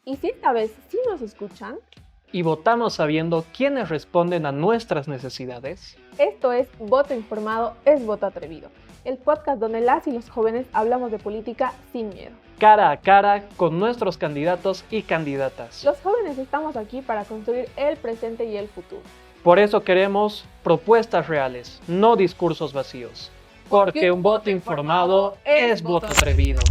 Y si esta vez sí nos escuchan, y votamos sabiendo quiénes responden a nuestras necesidades. Esto es Voto Informado es Voto Atrevido, el podcast donde las y los jóvenes hablamos de política sin miedo. Cara a cara con nuestros candidatos y candidatas. Los jóvenes estamos aquí para construir el presente y el futuro. Por eso queremos propuestas reales, no discursos vacíos. Porque un voto informado es voto atrevido.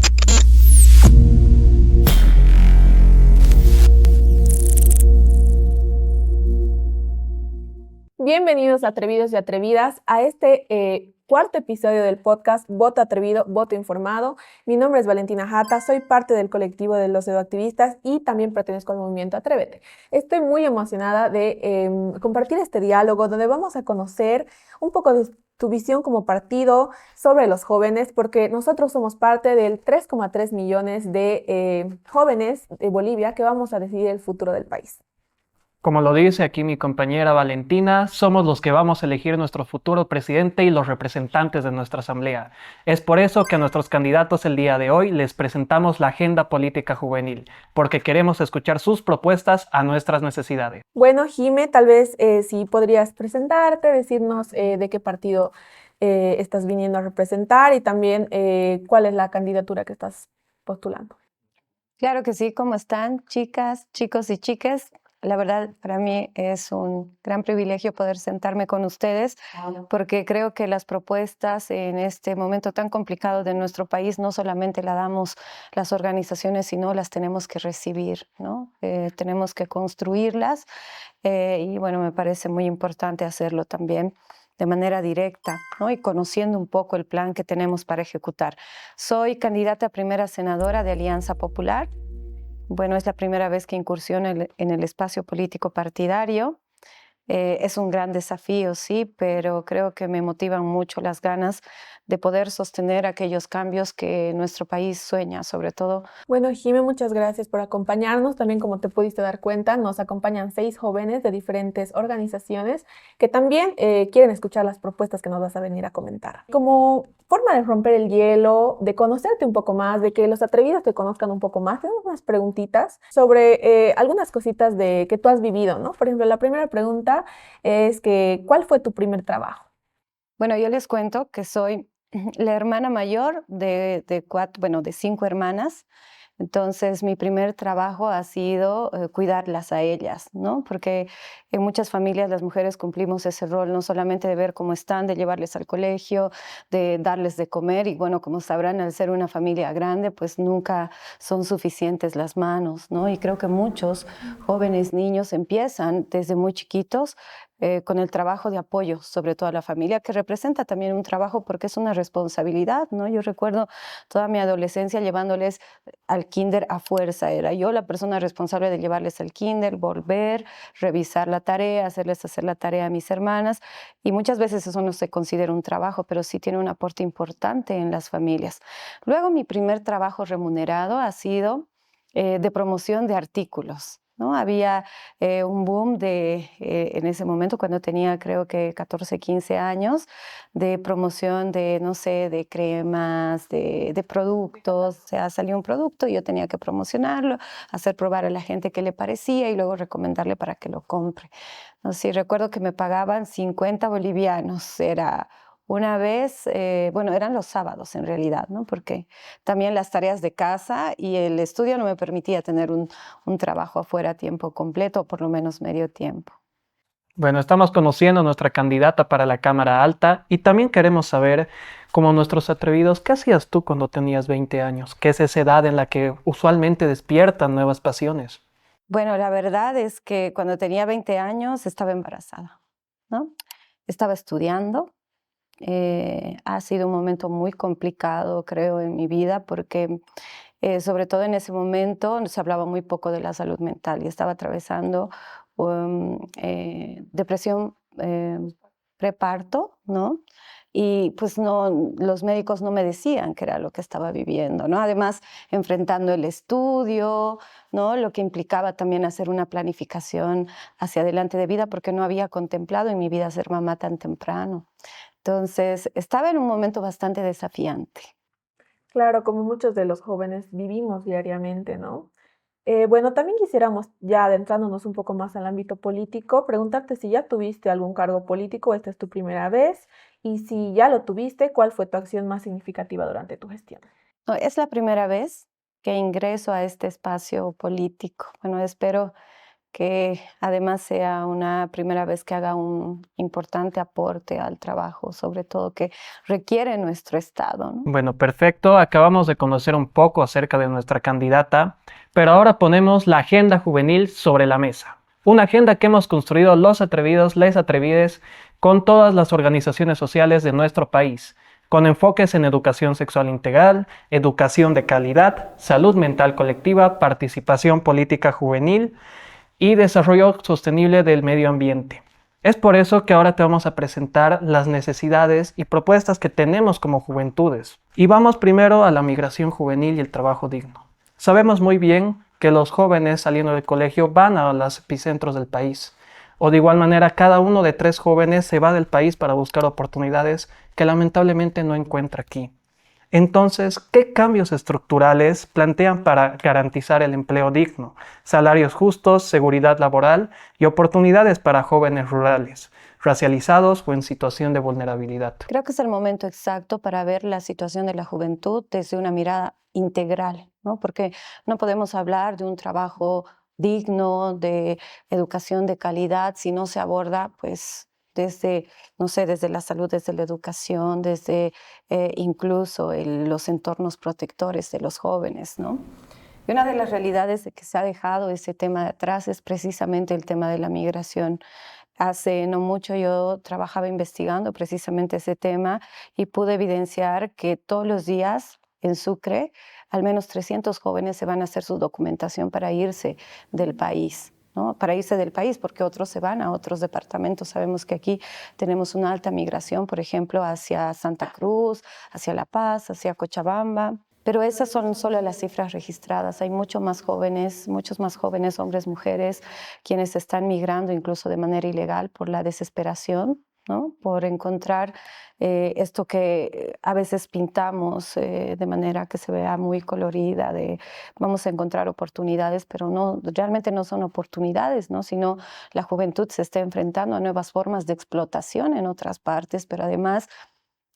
Bienvenidos atrevidos y atrevidas a este cuarto episodio del podcast Voto Atrevido, Voto Informado. Mi nombre es Valentina Jata, soy parte del colectivo de los eduactivistas y también pertenezco al movimiento Atrévete. Estoy muy emocionada de compartir este diálogo donde vamos a conocer un poco de tu visión como partido sobre los jóvenes, porque nosotros somos parte del 3,3 millones de jóvenes de Bolivia que vamos a decidir el futuro del país. Como lo dice aquí mi compañera Valentina, somos los que vamos a elegir nuestro futuro presidente y los representantes de nuestra asamblea. Es por eso que a nuestros candidatos el día de hoy les presentamos la agenda política juvenil, porque queremos escuchar sus propuestas a nuestras necesidades. Bueno, Jime, tal vez si podrías presentarte, decirnos de qué partido estás viniendo a representar y también cuál es la candidatura que estás postulando. Claro que sí, ¿cómo están, chicas, chicos y chicas? La verdad, para mí es un gran privilegio poder sentarme con ustedes porque creo que las propuestas en este momento tan complicado de nuestro país no solamente las damos las organizaciones, sino las tenemos que recibir, ¿no? Tenemos que construirlas y bueno, me parece muy importante hacerlo también de manera directa, ¿no? Y conociendo un poco el plan que tenemos para ejecutar. Soy candidata a primera senadora de Alianza Popular. Bueno, es la primera vez que incursiono en el espacio político partidario. Es un gran desafío, sí, pero creo que me motivan mucho las ganas de poder sostener aquellos cambios que nuestro país sueña, sobre todo. Bueno, Jime, muchas gracias por acompañarnos. También, como te pudiste dar cuenta, nos acompañan 6 jóvenes de diferentes organizaciones que también quieren escuchar las propuestas que nos vas a venir a comentar. Como forma de romper el hielo, de conocerte un poco más, de que los atrevidos te conozcan un poco más, tenemos unas preguntitas sobre algunas cositas que tú has vivido, ¿no? Por ejemplo, la primera pregunta es que, ¿cuál fue tu primer trabajo? Bueno, yo les cuento que soy la hermana mayor de 5 hermanas. Entonces, mi primer trabajo ha sido cuidarlas a ellas, ¿no? Porque en muchas familias las mujeres cumplimos ese rol, no solamente de ver cómo están, de llevarles al colegio, de darles de comer. Y bueno, como sabrán, al ser una familia grande, pues nunca son suficientes las manos, ¿no? Y creo que muchos jóvenes, niños empiezan desde muy chiquitos con el trabajo de apoyo, sobre todo a la familia, que representa también un trabajo porque es una responsabilidad, ¿no? Yo recuerdo toda mi adolescencia llevándoles al kinder a fuerza. Era yo la persona responsable de llevarles al kinder, volver, revisar la tarea, hacerles hacer la tarea a mis hermanas. Y muchas veces eso no se considera un trabajo, pero sí tiene un aporte importante en las familias. Luego, mi primer trabajo remunerado ha sido de promoción de artículos, ¿no? Había un boom en ese momento, cuando tenía creo que 14, 15 años, de promoción de, no sé, de cremas, de productos. O sea, salió un producto y yo tenía que promocionarlo, hacer probar a la gente qué le parecía y luego recomendarle para que lo compre. No sé, recuerdo que me pagaban 50 bolivianos, era una vez, bueno, eran los sábados en realidad, ¿no? Porque también las tareas de casa y el estudio no me permitía tener un trabajo afuera a tiempo completo, o por lo menos medio tiempo. Bueno, estamos conociendo a nuestra candidata para la Cámara Alta y también queremos saber, como nuestros atrevidos, ¿qué hacías tú cuando tenías 20 años? ¿Qué es esa edad en la que usualmente despiertan nuevas pasiones? Bueno, la verdad es que cuando tenía 20 años estaba embarazada, ¿no? Estaba estudiando. Ha sido un momento muy complicado, creo, en mi vida, porque sobre todo en ese momento se hablaba muy poco de la salud mental y estaba atravesando depresión preparto, ¿no? Y pues no, los médicos no me decían qué era lo que estaba viviendo, ¿no? Además, enfrentando el estudio, ¿no? Lo que implicaba también hacer una planificación hacia adelante de vida, porque no había contemplado en mi vida ser mamá tan temprano. Entonces, estaba en un momento bastante desafiante. Claro, como muchos de los jóvenes vivimos diariamente, ¿no? Bueno, también quisiéramos, ya adentrándonos un poco más al ámbito político, preguntarte si ya tuviste algún cargo político, esta es tu primera vez, y si ya lo tuviste, ¿cuál fue tu acción más significativa durante tu gestión? No, es la primera vez que ingreso a este espacio político. Bueno, espero que además sea una primera vez que haga un importante aporte al trabajo, sobre todo que requiere nuestro Estado, ¿no? Bueno, perfecto. Acabamos de conocer un poco acerca de nuestra candidata, pero ahora ponemos la agenda juvenil sobre la mesa. Una agenda que hemos construido los atrevidos, les atrevides, con todas las organizaciones sociales de nuestro país, con enfoques en educación sexual integral, educación de calidad, salud mental colectiva, participación política juvenil y desarrollo sostenible del medio ambiente. Es por eso que ahora te vamos a presentar las necesidades y propuestas que tenemos como juventudes. Y vamos primero a la migración juvenil y el trabajo digno. Sabemos muy bien que los jóvenes saliendo del colegio van a los epicentros del país. O de igual manera, cada uno de 3 jóvenes se va del país para buscar oportunidades que lamentablemente no encuentra aquí. Entonces, ¿qué cambios estructurales plantean para garantizar el empleo digno, salarios justos, seguridad laboral y oportunidades para jóvenes rurales, racializados o en situación de vulnerabilidad? Creo que es el momento exacto para ver la situación de la juventud desde una mirada integral, ¿no? Porque no podemos hablar de un trabajo digno, de educación de calidad, si no se aborda, pues, desde, no sé, desde la salud, desde la educación, desde incluso los entornos protectores de los jóvenes, ¿no? Y una de las realidades de que se ha dejado ese tema de atrás es precisamente el tema de la migración. Hace no mucho yo trabajaba investigando precisamente ese tema y pude evidenciar que todos los días en Sucre al menos 300 jóvenes se van a hacer su documentación para irse del país, ¿no? Para irse del país, porque otros se van a otros departamentos. Sabemos que aquí tenemos una alta migración, por ejemplo, hacia Santa Cruz, hacia La Paz, hacia Cochabamba. Pero esas son solo las cifras registradas. Hay muchos más jóvenes, hombres, mujeres, quienes están migrando incluso de manera ilegal por la desesperación, ¿no? Por encontrar esto que a veces pintamos de manera que se vea muy colorida, de vamos a encontrar oportunidades, pero no, realmente no son oportunidades, ¿no? Sino la juventud se está enfrentando a nuevas formas de explotación en otras partes, pero además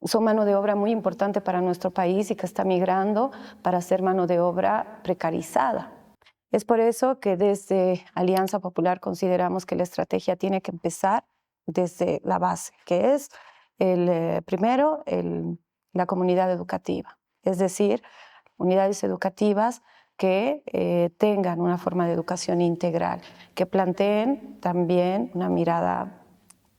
son mano de obra muy importante para nuestro país y que está migrando para ser mano de obra precarizada. Es por eso que desde Alianza Popular consideramos que la estrategia tiene que empezar desde la base, que es primero la comunidad educativa, es decir, unidades educativas que tengan una forma de educación integral, que planteen también una mirada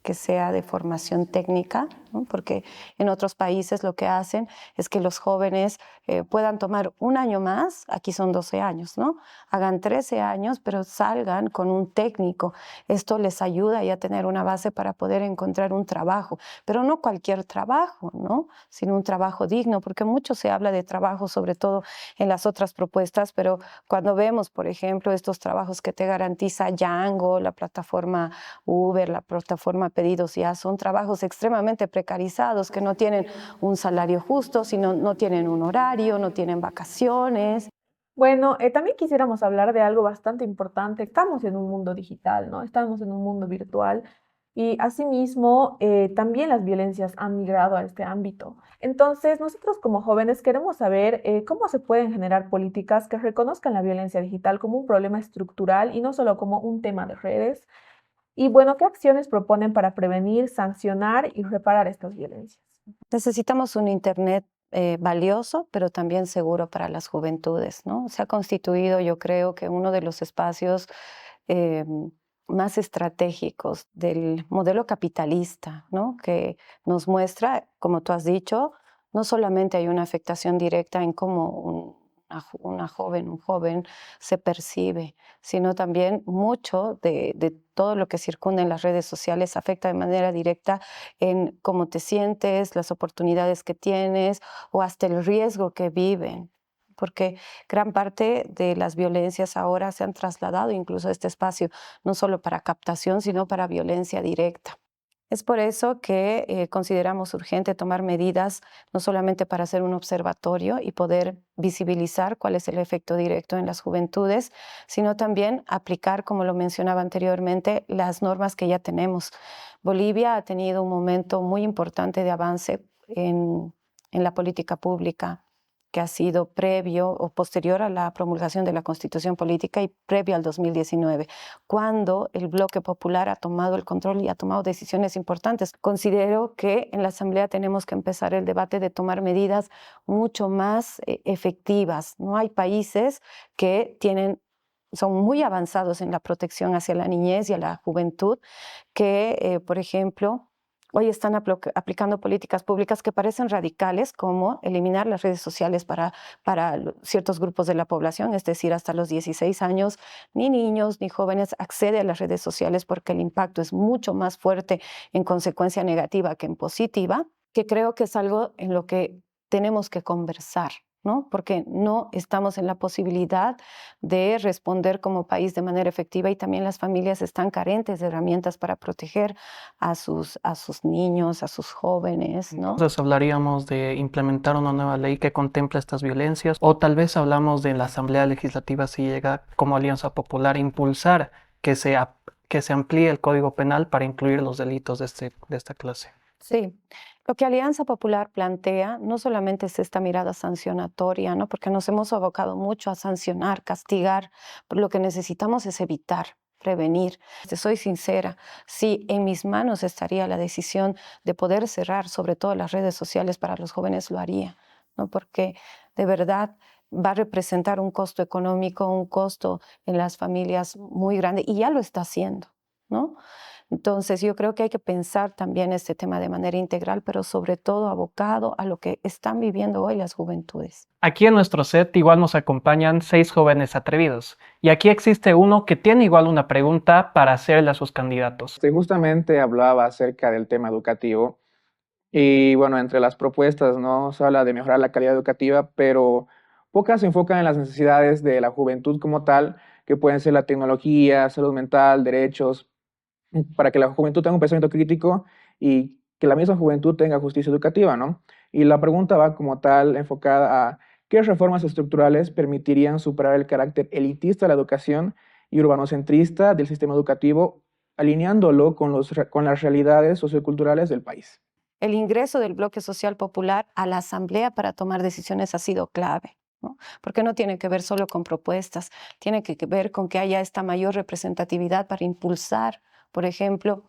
que sea de formación técnica, ¿no? Porque en otros países lo que hacen es que los jóvenes puedan tomar un año más, aquí son 12 años, ¿no? Hagan 13 años, pero salgan con un técnico. Esto les ayuda ya a tener una base para poder encontrar un trabajo, pero no cualquier trabajo, ¿no? Sino un trabajo digno, porque mucho se habla de trabajo, sobre todo en las otras propuestas, pero cuando vemos, por ejemplo, estos trabajos que te garantiza Django, la plataforma Uber, la plataforma Pedidos Ya, son trabajos extremadamente precarizados que no tienen un salario justo, sino no tienen un horario, no tienen vacaciones. Bueno, también quisiéramos hablar de algo bastante importante. Estamos en un mundo digital, ¿no? Estamos en un mundo virtual y asimismo también las violencias han migrado a este ámbito. Entonces, nosotros como jóvenes queremos saber cómo se pueden generar políticas que reconozcan la violencia digital como un problema estructural y no solo como un tema de redes. Y bueno, ¿qué acciones proponen para prevenir, sancionar y reparar estas violencias? Necesitamos un Internet valioso, pero también seguro para las juventudes, ¿no? Se ha constituido, yo creo, que uno de los espacios eh, más estratégicos del modelo capitalista, ¿no? Que nos muestra, como tú has dicho, no solamente hay una afectación directa en cómo una joven, un joven se percibe, sino también mucho de todo lo que circunda en las redes sociales afecta de manera directa en cómo te sientes, las oportunidades que tienes o hasta el riesgo que viven, porque gran parte de las violencias ahora se han trasladado incluso a este espacio, no solo para captación, sino para violencia directa. Es por eso que consideramos urgente tomar medidas, no solamente para hacer un observatorio y poder visibilizar cuál es el efecto directo en las juventudes, sino también aplicar, como lo mencionaba anteriormente, las normas que ya tenemos. Bolivia ha tenido un momento muy importante de avance en la política pública, que ha sido previo o posterior a la promulgación de la Constitución Política y previo al 2019, cuando el Bloque Popular ha tomado el control y ha tomado decisiones importantes. Considero que en la Asamblea tenemos que empezar el debate de tomar medidas mucho más efectivas. No hay países que son muy avanzados en la protección hacia la niñez y a la juventud, que, por ejemplo, hoy están aplicando políticas públicas que parecen radicales, como eliminar las redes sociales para ciertos grupos de la población, es decir, hasta los 16 años, ni niños ni jóvenes acceden a las redes sociales porque el impacto es mucho más fuerte en consecuencia negativa que en positiva, que creo que es algo en lo que tenemos que conversar, ¿no? Porque no estamos en la posibilidad de responder como país de manera efectiva y también las familias están carentes de herramientas para proteger a sus niños, a sus jóvenes, ¿no? Entonces hablaríamos de implementar una nueva ley que contemple estas violencias, o tal vez hablamos de la Asamblea Legislativa, si llega como Alianza Popular, impulsar que se amplíe el Código Penal para incluir los delitos de esta clase. Sí, lo que Alianza Popular plantea no solamente es esta mirada sancionatoria, ¿no? Porque nos hemos abocado mucho a sancionar, castigar, pero lo que necesitamos es evitar, prevenir. Te soy sincera, si en mis manos estaría la decisión de poder cerrar sobre todo las redes sociales para los jóvenes, lo haría, ¿no? Porque de verdad va a representar un costo económico, un costo en las familias muy grande y ya lo está haciendo, ¿no? Entonces, yo creo que hay que pensar también este tema de manera integral, pero sobre todo abocado a lo que están viviendo hoy las juventudes. Aquí en nuestro set igual nos acompañan 6 jóvenes atrevidos, y aquí existe uno que tiene igual una pregunta para hacerle a sus candidatos. Justamente hablaba acerca del tema educativo y bueno, entre las propuestas, ¿no? Se habla de mejorar la calidad educativa, pero pocas se enfocan en las necesidades de la juventud como tal, que pueden ser la tecnología, salud mental, derechos, para que la juventud tenga un pensamiento crítico y que la misma juventud tenga justicia educativa, ¿no? Y la pregunta va como tal enfocada a qué reformas estructurales permitirían superar el carácter elitista de la educación y urbanocentrista del sistema educativo, alineándolo con las realidades socioculturales del país. El ingreso del Bloque Social Popular a la Asamblea para tomar decisiones ha sido clave, ¿no? Porque no tiene que ver solo con propuestas, tiene que ver con que haya esta mayor representatividad para impulsar, por ejemplo,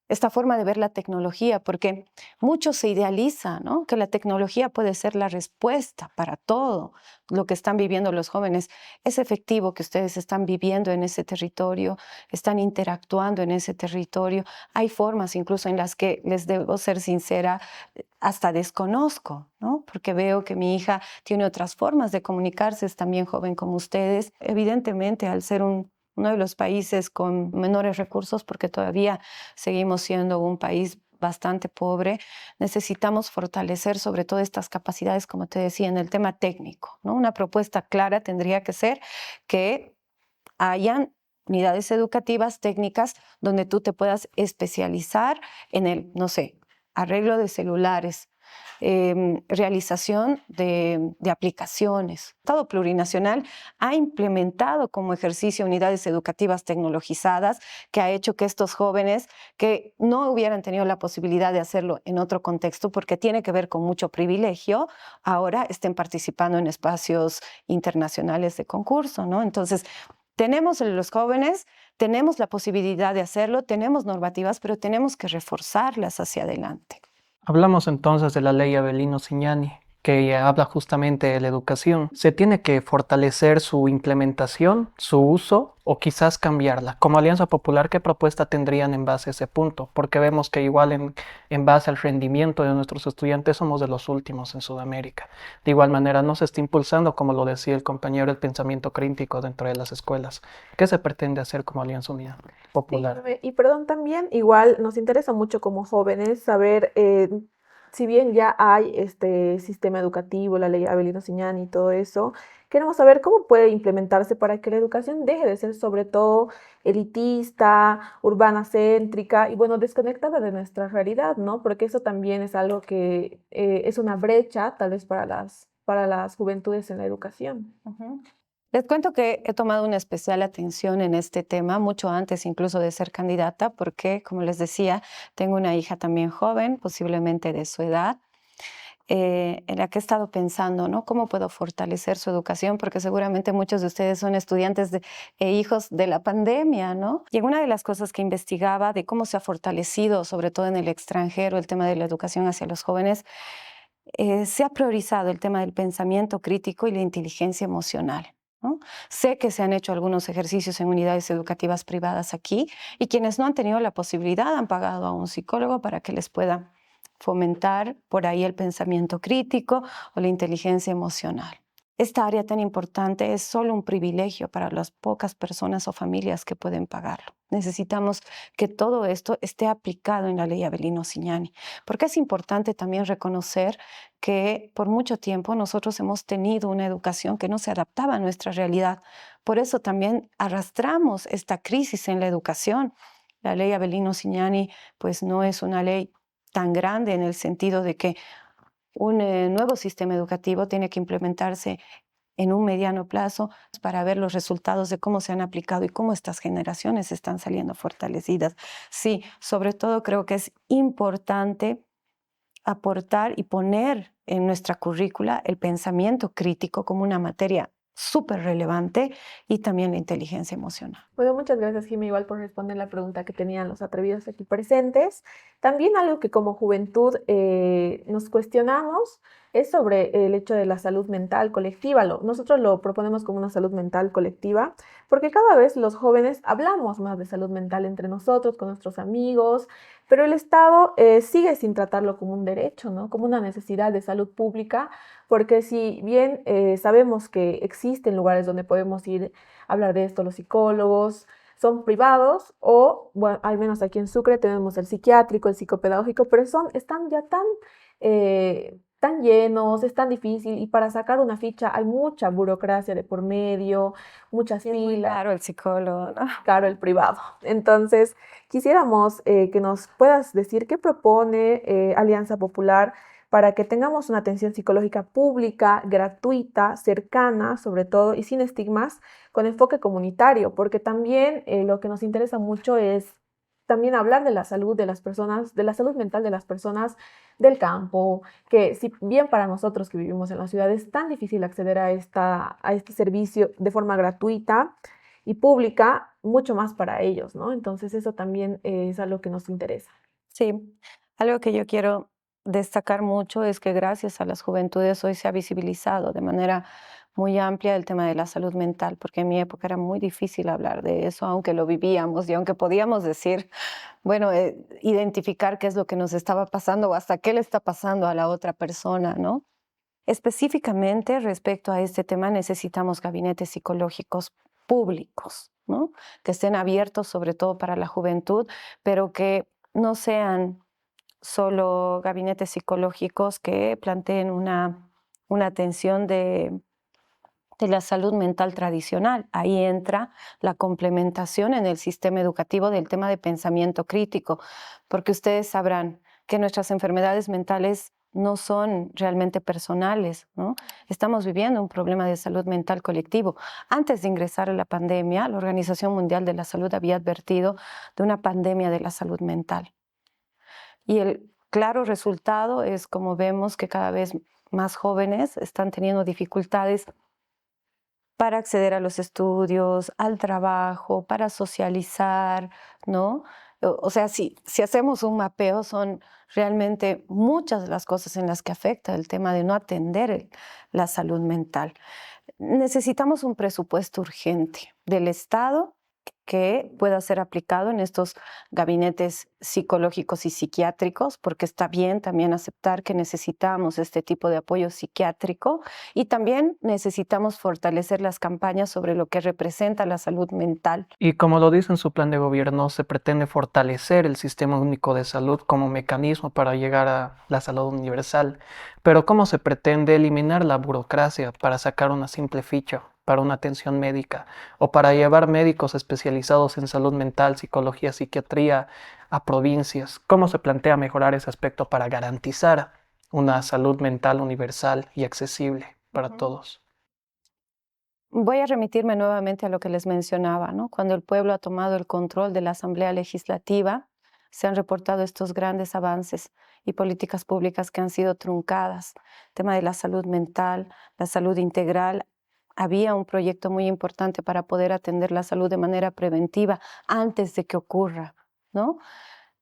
esta forma de ver la tecnología, porque mucho se idealiza, ¿no? Que la tecnología puede ser la respuesta para todo lo que están viviendo los jóvenes. Es efectivo que ustedes están viviendo en ese territorio, están interactuando en ese territorio. Hay formas incluso en las que, les debo ser sincera, hasta desconozco, ¿no? Porque veo que mi hija tiene otras formas de comunicarse, es también joven como ustedes. Evidentemente, al ser uno de los países con menores recursos, porque todavía seguimos siendo un país bastante pobre, necesitamos fortalecer sobre todo estas capacidades, como te decía, en el tema técnico, ¿no? Una propuesta clara tendría que ser que hayan unidades educativas técnicas donde tú te puedas especializar en el, no sé, arreglo de celulares, realización de aplicaciones. El Estado plurinacional ha implementado como ejercicio unidades educativas tecnologizadas que ha hecho que estos jóvenes que no hubieran tenido la posibilidad de hacerlo en otro contexto porque tiene que ver con mucho privilegio, ahora estén participando en espacios internacionales de concurso, ¿no? Entonces, tenemos los jóvenes, tenemos la posibilidad de hacerlo, tenemos normativas, pero tenemos que reforzarlas hacia adelante. Hablamos entonces de la ley Avelino Cignani, que habla justamente de la educación. ¿Se tiene que fortalecer su implementación, su uso, o quizás cambiarla? Como Alianza Popular, ¿qué propuesta tendrían en base a ese punto? Porque vemos que igual en base al rendimiento de nuestros estudiantes somos de los últimos en Sudamérica. De igual manera no se está impulsando, como lo decía el compañero, el pensamiento crítico dentro de las escuelas. ¿Qué se pretende hacer como Alianza Unida Popular? Sí, y perdón, también igual nos interesa mucho como jóvenes saber si bien ya hay este sistema educativo, la ley Avelino Siñani y todo eso, queremos saber cómo puede implementarse para que la educación deje de ser sobre todo elitista, urbana céntrica y bueno, desconectada de nuestra realidad, ¿no? Porque eso también es algo que es una brecha tal vez para las juventudes en la educación. Ujú. Les cuento que he tomado una especial atención en este tema, mucho antes incluso de ser candidata, porque, como les decía, tengo una hija también joven, posiblemente de su edad, en la que he estado pensando, ¿no? ¿Cómo puedo fortalecer su educación? Porque seguramente muchos de ustedes son estudiantes e hijos de la pandemia, ¿no? Y en una de las cosas que investigaba de cómo se ha fortalecido, sobre todo en el extranjero, el tema de la educación hacia los jóvenes, se ha priorizado el tema del pensamiento crítico y la inteligencia emocional, ¿no? Sé que se han hecho algunos ejercicios en unidades educativas privadas aquí y quienes no han tenido la posibilidad han pagado a un psicólogo para que les pueda fomentar por ahí el pensamiento crítico o la inteligencia emocional. Esta área tan importante es solo un privilegio para las pocas personas o familias que pueden pagarlo. Necesitamos que todo esto esté aplicado en la ley Avelino Siñani, porque es importante también reconocer que por mucho tiempo nosotros hemos tenido una educación que no se adaptaba a nuestra realidad. Por eso también arrastramos esta crisis en la educación. La ley Avelino Siñani pues no es una ley tan grande en el sentido de que un nuevo sistema educativo tiene que implementarse en un mediano plazo para ver los resultados de cómo se han aplicado y cómo estas generaciones están saliendo fortalecidas. Sí, sobre todo creo que es importante aportar y poner en nuestra currícula el pensamiento crítico como una materia súper relevante y también la inteligencia emocional. Bueno, muchas gracias, Jimmy, igual por responder la pregunta que tenían los atrevidos aquí presentes. También algo que como juventud nos cuestionamos es sobre el hecho de la salud mental colectiva. Nosotros lo proponemos como una salud mental colectiva porque cada vez los jóvenes hablamos más de salud mental entre nosotros, con nuestros amigos, pero el Estado sigue sin tratarlo como un derecho, ¿no? Como una necesidad de salud pública, porque si bien sabemos que existen lugares donde podemos ir hablar de esto los psicólogos, son privados o, bueno, al menos aquí en Sucre tenemos el psiquiátrico, el psicopedagógico, pero están ya tan llenos, es tan difícil y para sacar una ficha hay mucha burocracia de por medio, muchas Sí, es muy filas, caro el psicólogo, ¿no? caro el privado. Entonces, quisiéramos que nos puedas decir qué propone Alianza Popular para que tengamos una atención psicológica pública, gratuita, cercana, sobre todo, y sin estigmas, con enfoque comunitario, porque también lo que nos interesa mucho es también hablar de la salud de las personas, de la salud mental de las personas del campo, que si bien para nosotros que vivimos en la ciudad es tan difícil acceder a este servicio de forma gratuita, y pública, mucho más para ellos, ¿no? Entonces eso también es algo que nos interesa. Sí, algo que yo quiero destacar mucho es que gracias a las juventudes hoy se ha visibilizado de manera muy amplia el tema de la salud mental, porque en mi época era muy difícil hablar de eso, aunque lo vivíamos y aunque podíamos decir, bueno, identificar qué es lo que nos estaba pasando o hasta qué le está pasando a la otra persona, ¿no? Específicamente respecto a este tema necesitamos gabinetes psicológicos públicos, ¿no? Que estén abiertos sobre todo para la juventud, pero que no sean solo gabinetes psicológicos que planteen una atención de la salud mental tradicional. Ahí entra la complementación en el sistema educativo del tema de pensamiento crítico, porque ustedes sabrán que nuestras enfermedades mentales no son realmente personales, ¿no? Estamos viviendo un problema de salud mental colectivo. Antes de ingresar a la pandemia, la Organización Mundial de la Salud había advertido de una pandemia de la salud mental. Y el claro resultado es como vemos que cada vez más jóvenes están teniendo dificultades para acceder a los estudios, al trabajo, para socializar, ¿no? O sea, si hacemos un mapeo, son realmente muchas las cosas en las que afecta el tema de no atender la salud mental. Necesitamos un presupuesto urgente del Estado que pueda ser aplicado en estos gabinetes psicológicos y psiquiátricos, porque está bien también aceptar que necesitamos este tipo de apoyo psiquiátrico y también necesitamos fortalecer las campañas sobre lo que representa la salud mental. Y como lo dice en su plan de gobierno, se pretende fortalecer el sistema único de salud como mecanismo para llegar a la salud universal. Pero ¿cómo se pretende eliminar la burocracia para sacar una simple ficha para una atención médica o para llevar médicos especializados en salud mental, psicología, psiquiatría a provincias? ¿Cómo se plantea mejorar ese aspecto para garantizar una salud mental universal y accesible para todos? Voy a remitirme nuevamente a lo que les mencionaba, ¿no? Cuando el pueblo ha tomado el control de la Asamblea Legislativa, se han reportado estos grandes avances y políticas públicas que han sido truncadas. El tema de la salud mental, la salud integral. Había un proyecto muy importante para poder atender la salud de manera preventiva antes de que ocurra, ¿no?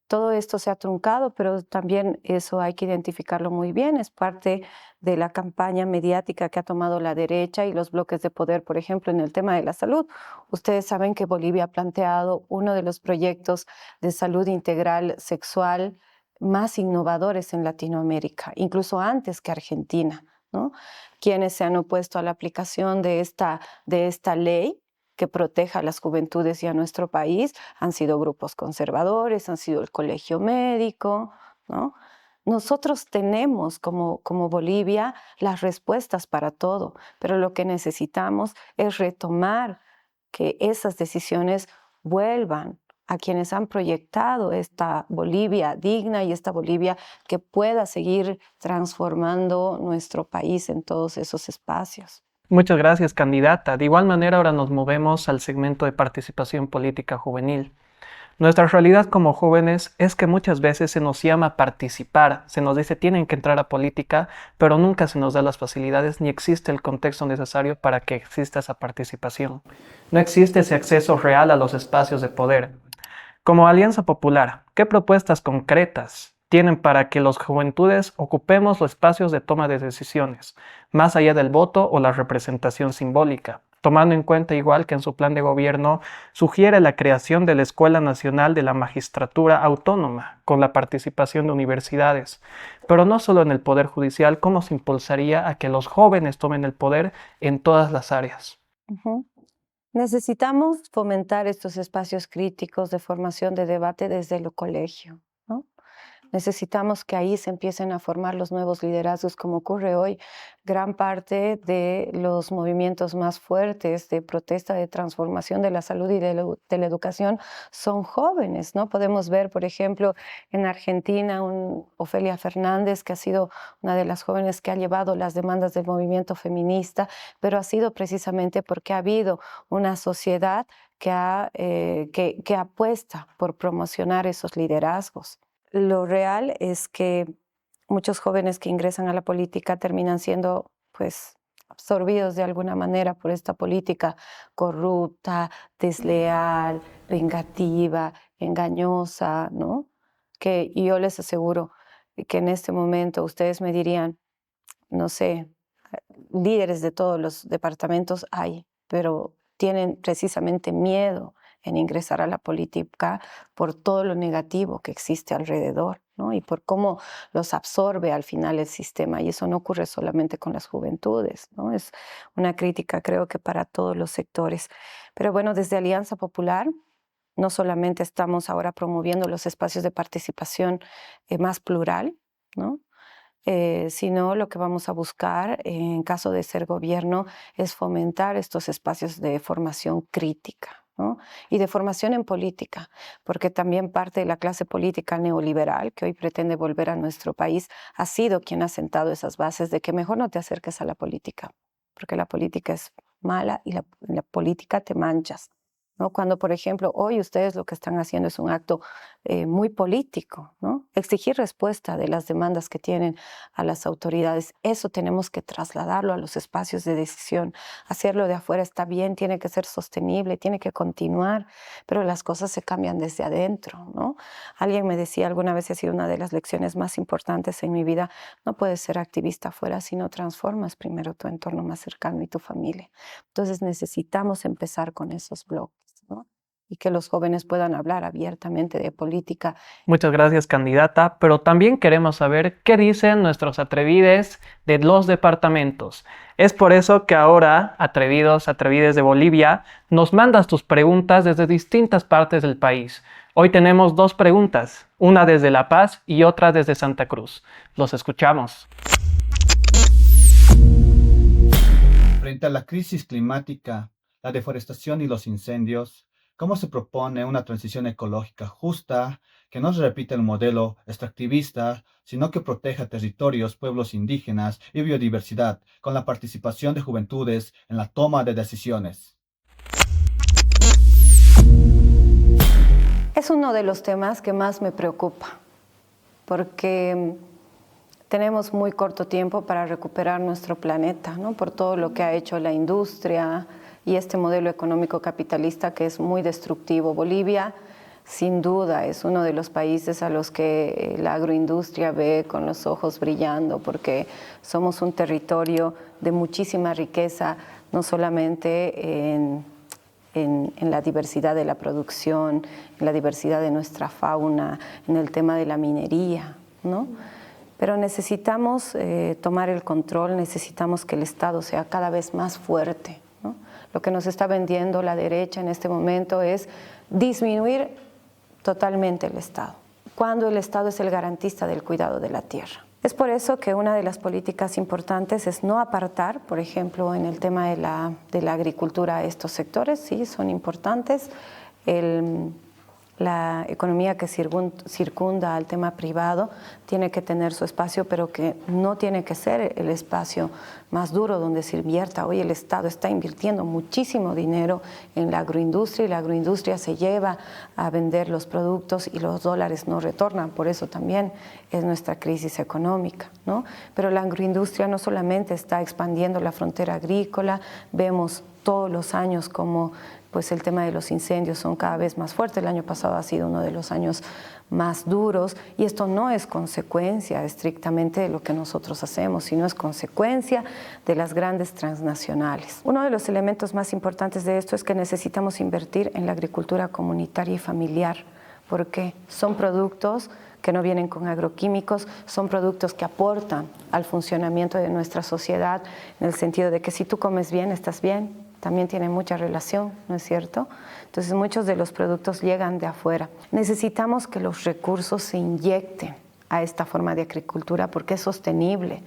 Todo esto se ha truncado, pero también eso hay que identificarlo muy bien. Es parte de la campaña mediática que ha tomado la derecha y los bloques de poder, por ejemplo, en el tema de la salud. Ustedes saben que Bolivia ha planteado uno de los proyectos de salud integral sexual más innovadores en Latinoamérica, incluso antes que Argentina, ¿no? Quienes se han opuesto a la aplicación de esta ley que proteja a las juventudes y a nuestro país han sido grupos conservadores, han sido el colegio médico, ¿no? Nosotros tenemos como Bolivia las respuestas para todo, pero lo que necesitamos es retomar que esas decisiones vuelvan a quienes han proyectado esta Bolivia digna y esta Bolivia que pueda seguir transformando nuestro país en todos esos espacios. Muchas gracias, candidata. De igual manera, ahora nos movemos al segmento de participación política juvenil. Nuestra realidad como jóvenes es que muchas veces se nos llama a participar, se nos dice tienen que entrar a política, pero nunca se nos da las facilidades ni existe el contexto necesario para que exista esa participación. No existe ese acceso real a los espacios de poder. Como Alianza Popular, ¿qué propuestas concretas tienen para que los juventudes ocupemos los espacios de toma de decisiones, más allá del voto o la representación simbólica? Tomando en cuenta igual que en su plan de gobierno sugiere la creación de la Escuela Nacional de la Magistratura Autónoma, con la participación de universidades. Pero no solo en el Poder Judicial, ¿cómo se impulsaría a que los jóvenes tomen el poder en todas las áreas? Uh-huh. Necesitamos fomentar estos espacios críticos de formación de debate desde el colegio, ¿no? Necesitamos que ahí se empiecen a formar los nuevos liderazgos, como ocurre hoy. Gran parte de los movimientos más fuertes de protesta, de transformación de la salud y de la educación son jóvenes, ¿no? Podemos ver, por ejemplo, en Argentina, Ofelia Fernández, que ha sido una de las jóvenes que ha llevado las demandas del movimiento feminista, pero ha sido precisamente porque ha habido una sociedad que apuesta por promocionar esos liderazgos. Lo real es que muchos jóvenes que ingresan a la política terminan siendo, pues, absorbidos de alguna manera por esta política corrupta, desleal, vengativa, engañosa, ¿no? Y yo les aseguro que en este momento ustedes me dirían, no sé, líderes de todos los departamentos hay, pero tienen precisamente miedo en ingresar a la política por todo lo negativo que existe alrededor, ¿no? Y por cómo los absorbe al final el sistema. Y eso no ocurre solamente con las juventudes, ¿no? Es una crítica, creo que para todos los sectores. Pero bueno, desde Alianza Popular no solamente estamos ahora promoviendo los espacios de participación más plural, ¿no? Sino lo que vamos a buscar en caso de ser gobierno es fomentar estos espacios de formación crítica, ¿no? Y de formación en política, porque también parte de la clase política neoliberal que hoy pretende volver a nuestro país ha sido quien ha sentado esas bases de que mejor no te acerques a la política, porque la política es mala y la política te manchas, ¿no? Cuando, por ejemplo, hoy ustedes lo que están haciendo es un acto muy político, ¿no? Exigir respuesta de las demandas que tienen a las autoridades. Eso tenemos que trasladarlo a los espacios de decisión. Hacerlo de afuera está bien, tiene que ser sostenible, tiene que continuar, pero las cosas se cambian desde adentro, ¿no? Alguien me decía alguna vez, ha sido una de las lecciones más importantes en mi vida, no puedes ser activista afuera si no transformas primero tu entorno más cercano y tu familia. Entonces necesitamos empezar con esos bloques, ¿no? y que los jóvenes puedan hablar abiertamente de política. Muchas gracias, candidata, pero también queremos saber qué dicen nuestros atrevides de los departamentos. Es por eso que ahora, atrevidos, atrevides de Bolivia, nos mandas tus preguntas desde distintas partes del país. Hoy tenemos 2 preguntas, una desde La Paz y otra desde Santa Cruz. Los escuchamos. Frente a la crisis climática, la deforestación y los incendios, ¿cómo se propone una transición ecológica justa que no repita el modelo extractivista, sino que proteja territorios, pueblos indígenas y biodiversidad, con la participación de juventudes en la toma de decisiones? Es uno de los temas que más me preocupa, porque tenemos muy corto tiempo para recuperar nuestro planeta, ¿no? Por todo lo que ha hecho la industria y este modelo económico capitalista que es muy destructivo. Bolivia, sin duda, es uno de los países a los que la agroindustria ve con los ojos brillando, porque somos un territorio de muchísima riqueza, no solamente en la diversidad de la producción, en la diversidad de nuestra fauna, en el tema de la minería, ¿no? Pero necesitamos tomar el control, necesitamos que el Estado sea cada vez más fuerte, ¿no? Lo que nos está vendiendo la derecha en este momento es disminuir totalmente el Estado, cuando el Estado es el garantista del cuidado de la tierra. Es por eso que una de las políticas importantes es no apartar, por ejemplo, en el tema de la agricultura, estos sectores, sí, son importantes. La economía que circunda al tema privado tiene que tener su espacio, pero que no tiene que ser el espacio más duro donde se invierta. Hoy el Estado está invirtiendo muchísimo dinero en la agroindustria y la agroindustria se lleva a vender los productos y los dólares no retornan. Por eso también es nuestra crisis económica, ¿no? Pero la agroindustria no solamente está expandiendo la frontera agrícola, vemos todos los años como pues el tema de los incendios son cada vez más fuertes. El año pasado ha sido uno de los años más duros y esto no es consecuencia estrictamente de lo que nosotros hacemos, sino es consecuencia de las grandes transnacionales. Uno de los elementos más importantes de esto es que necesitamos invertir en la agricultura comunitaria y familiar, porque son productos que no vienen con agroquímicos, son productos que aportan al funcionamiento de nuestra sociedad en el sentido de que si tú comes bien, estás bien. También tiene mucha relación, ¿no es cierto? Entonces muchos de los productos llegan de afuera. Necesitamos que los recursos se inyecten a esta forma de agricultura porque es sostenible,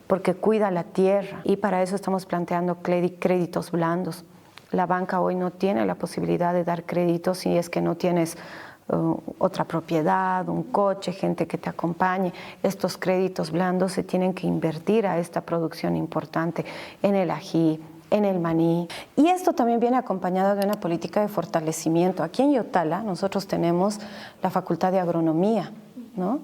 porque cuida la tierra y para eso estamos planteando créditos blandos. La banca hoy no tiene la posibilidad de dar créditos si es que no tienes otra propiedad, un coche, gente que te acompañe. Estos créditos blandos se tienen que invertir a esta producción importante en el ají, en el maní. Y esto también viene acompañado de una política de fortalecimiento. Aquí en Yotala nosotros tenemos la Facultad de Agronomía, ¿no?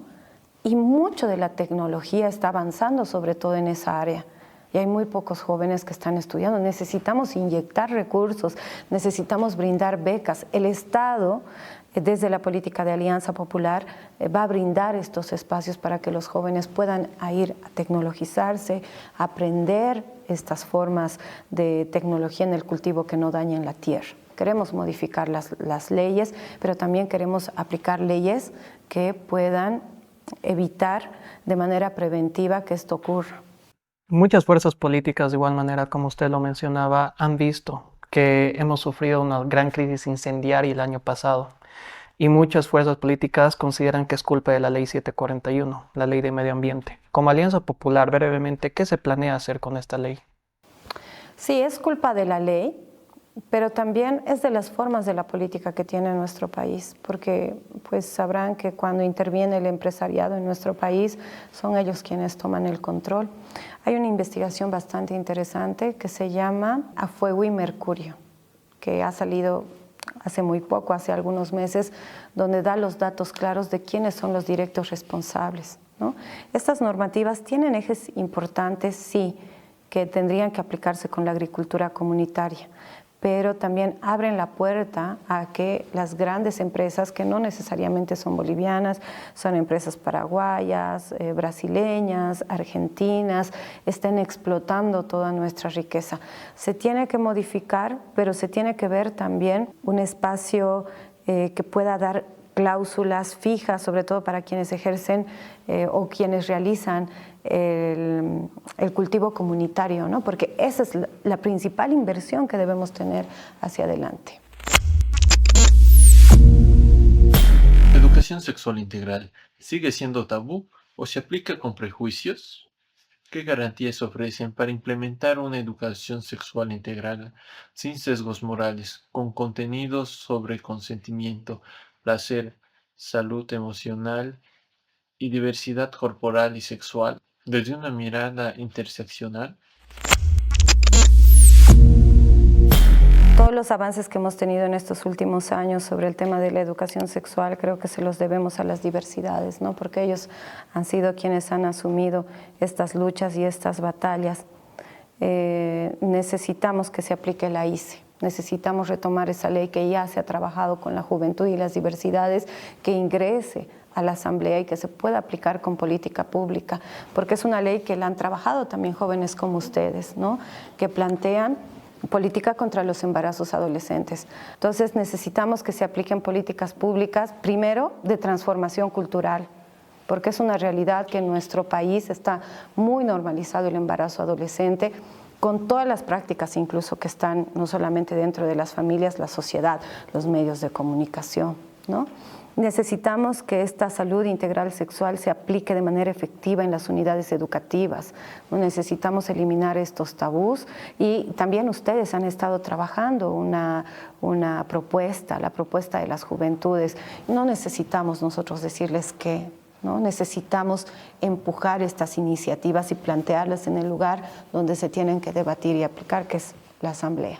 Y mucho de la tecnología está avanzando, sobre todo en esa área. Y hay muy pocos jóvenes que están estudiando. Necesitamos inyectar recursos, necesitamos brindar becas. El Estado, desde la política de Alianza Popular, va a brindar estos espacios para que los jóvenes puedan ir a tecnologizarse, a aprender estas formas de tecnología en el cultivo que no dañen la tierra. Queremos modificar las leyes, pero también queremos aplicar leyes que puedan evitar de manera preventiva que esto ocurra. Muchas fuerzas políticas, de igual manera como usted lo mencionaba, han visto que hemos sufrido una gran crisis incendiaria el año pasado. Y muchas fuerzas políticas consideran que es culpa de la Ley 741, la Ley de Medio Ambiente. Como Alianza Popular, brevemente, ¿qué se planea hacer con esta ley? Sí, es culpa de la ley, pero también es de las formas de la política que tiene nuestro país, porque pues sabrán que cuando interviene el empresariado en nuestro país, son ellos quienes toman el control. Hay una investigación bastante interesante que se llama A Fuego y Mercurio, que ha salido hace muy poco, hace algunos meses, donde da los datos claros de quiénes son los directos responsables, ¿no? Estas normativas tienen ejes importantes, sí, que tendrían que aplicarse con la agricultura comunitaria, pero también abren la puerta a que las grandes empresas, que no necesariamente son bolivianas, son empresas paraguayas, brasileñas, argentinas, estén explotando toda nuestra riqueza. Se tiene que modificar, pero se tiene que ver también un espacio que pueda dar cláusulas fijas, sobre todo para quienes ejercen o quienes realizan el cultivo comunitario, ¿no? Porque esa es la principal inversión que debemos tener hacia adelante. ¿La educación sexual integral sigue siendo tabú o se aplica con prejuicios? ¿Qué garantías ofrecen para implementar una educación sexual integral sin sesgos morales, con contenidos sobre consentimiento, placer, salud emocional y diversidad corporal y sexual desde una mirada interseccional? Todos los avances que hemos tenido en estos últimos años sobre el tema de la educación sexual creo que se los debemos a las diversidades, ¿no? Porque ellos han sido quienes han asumido estas luchas y estas batallas. Necesitamos que se aplique la ICE, necesitamos retomar esa ley que ya se ha trabajado con la juventud y las diversidades, que ingrese a la Asamblea y que se pueda aplicar con política pública, porque es una ley que la han trabajado también jóvenes como ustedes, ¿no? Que plantean política contra los embarazos adolescentes. Entonces necesitamos que se apliquen políticas públicas, primero de transformación cultural, porque es una realidad que en nuestro país está muy normalizado el embarazo adolescente, con todas las prácticas incluso que están no solamente dentro de las familias, la sociedad, los medios de comunicación, ¿no? Necesitamos que esta salud integral sexual se aplique de manera efectiva en las unidades educativas. Necesitamos eliminar estos tabús y también ustedes han estado trabajando una propuesta, la propuesta de las juventudes. No necesitamos nosotros decirles qué, ¿no? Necesitamos empujar estas iniciativas y plantearlas en el lugar donde se tienen que debatir y aplicar, que es la Asamblea.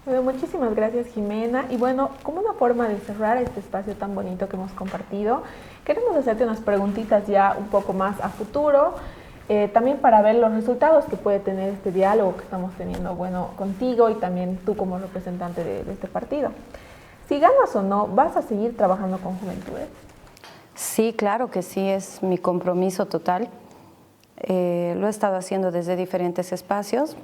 Bueno, muchísimas gracias, Jimena. Y bueno, como una forma de cerrar este espacio tan bonito que hemos compartido, queremos hacerte unas preguntitas ya un poco más a futuro, también para ver los resultados que puede tener este diálogo que estamos teniendo, bueno, contigo y también tú como representante de este partido. Si ganas o no, ¿vas a seguir trabajando con juventudes? Sí, claro que sí, es mi compromiso total. Lo he estado haciendo desde diferentes espacios.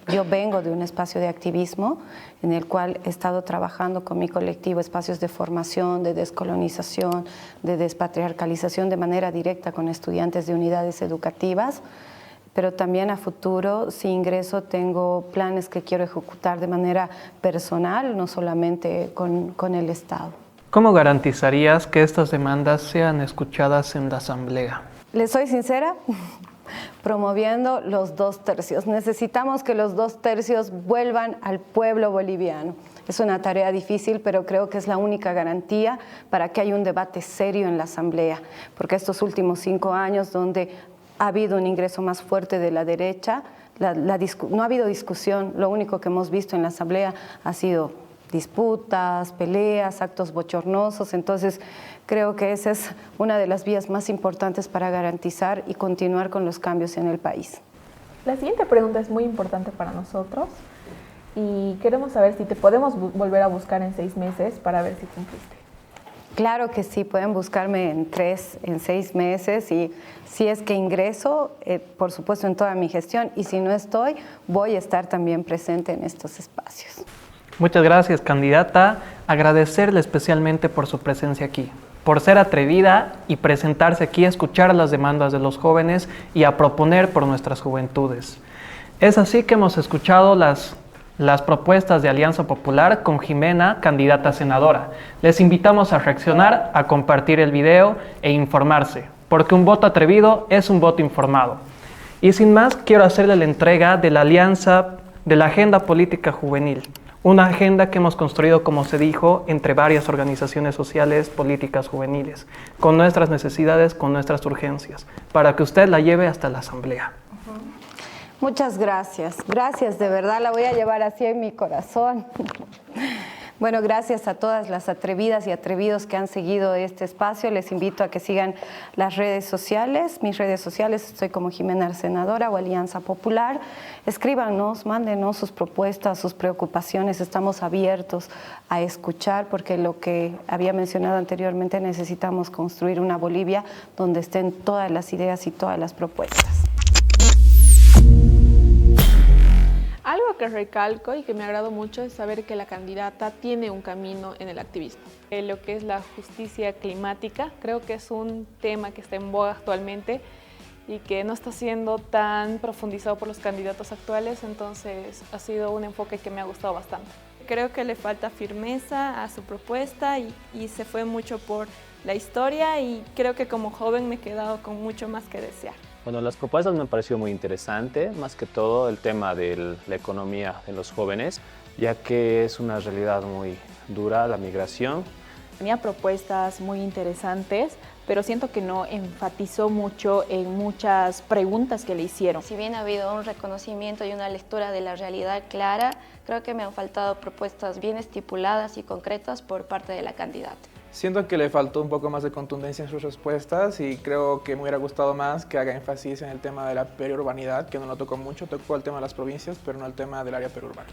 Yo vengo de un espacio de activismo en el cual he estado trabajando con mi colectivo espacios de formación, de descolonización, de despatriarcalización de manera directa con estudiantes de unidades educativas, pero también a futuro, si ingreso, tengo planes que quiero ejecutar de manera personal, no solamente con el Estado. ¿Cómo garantizarías que estas demandas sean escuchadas en la Asamblea? Les soy sincera, promoviendo los 2/3. Necesitamos que los 2/3 vuelvan al pueblo boliviano. Es una tarea difícil, pero creo que es la única garantía para que haya un debate serio en la Asamblea, porque estos últimos 5 años donde ha habido un ingreso más fuerte de la derecha, no ha habido discusión, lo único que hemos visto en la Asamblea ha sido disputas, peleas, actos bochornosos. Entonces creo que esa es una de las vías más importantes para garantizar y continuar con los cambios en el país. La siguiente pregunta es muy importante para nosotros y queremos saber si te podemos volver a buscar en 6 meses para ver si cumpliste. Claro que sí, pueden buscarme en 6 meses y si es que ingreso, por supuesto en toda mi gestión, y si no estoy, voy a estar también presente en estos espacios. Muchas gracias, candidata. Agradecerle especialmente por su presencia aquí, por ser atrevida y presentarse aquí a escuchar las demandas de los jóvenes y a proponer por nuestras juventudes. Es así que hemos escuchado las propuestas de Alianza Popular con Jimena, candidata a senadora. Les invitamos a reaccionar, a compartir el video e informarse, porque un voto atrevido es un voto informado. Y sin más, quiero hacerle la entrega de la Alianza de la Agenda Política Juvenil. Una agenda que hemos construido, como se dijo, entre varias organizaciones sociales, políticas juveniles, con nuestras necesidades, con nuestras urgencias, para que usted la lleve hasta la Asamblea. Muchas gracias. Gracias, de verdad, la voy a llevar así en mi corazón. Bueno, gracias a todas las atrevidas y atrevidos que han seguido este espacio. Les invito a que sigan las redes sociales. Mis redes sociales, estoy como Jimena Senadora o Alianza Popular. Escríbanos, mándenos sus propuestas, sus preocupaciones. Estamos abiertos a escuchar porque lo que había mencionado anteriormente, necesitamos construir una Bolivia donde estén todas las ideas y todas las propuestas. Algo que recalco y que me agradó mucho es saber que la candidata tiene un camino en el activismo. Lo que es la justicia climática, creo que es un tema que está en boga actualmente y que no está siendo tan profundizado por los candidatos actuales, entonces ha sido un enfoque que me ha gustado bastante. Creo que le falta firmeza a su propuesta y se fue mucho por la historia y creo que como joven me he quedado con mucho más que desear. Bueno, las propuestas me han parecido muy interesantes, más que todo el tema de la economía de los jóvenes, ya que es una realidad muy dura la migración. Tenía propuestas muy interesantes, pero siento que no enfatizó mucho en muchas preguntas que le hicieron. Si bien ha habido un reconocimiento y una lectura de la realidad clara, creo que me han faltado propuestas bien estipuladas y concretas por parte de la candidata. Siento que le faltó un poco más de contundencia en sus respuestas y creo que me hubiera gustado más que haga énfasis en el tema de la periurbanidad, que no lo tocó mucho, tocó el tema de las provincias, pero no el tema del área periurbana.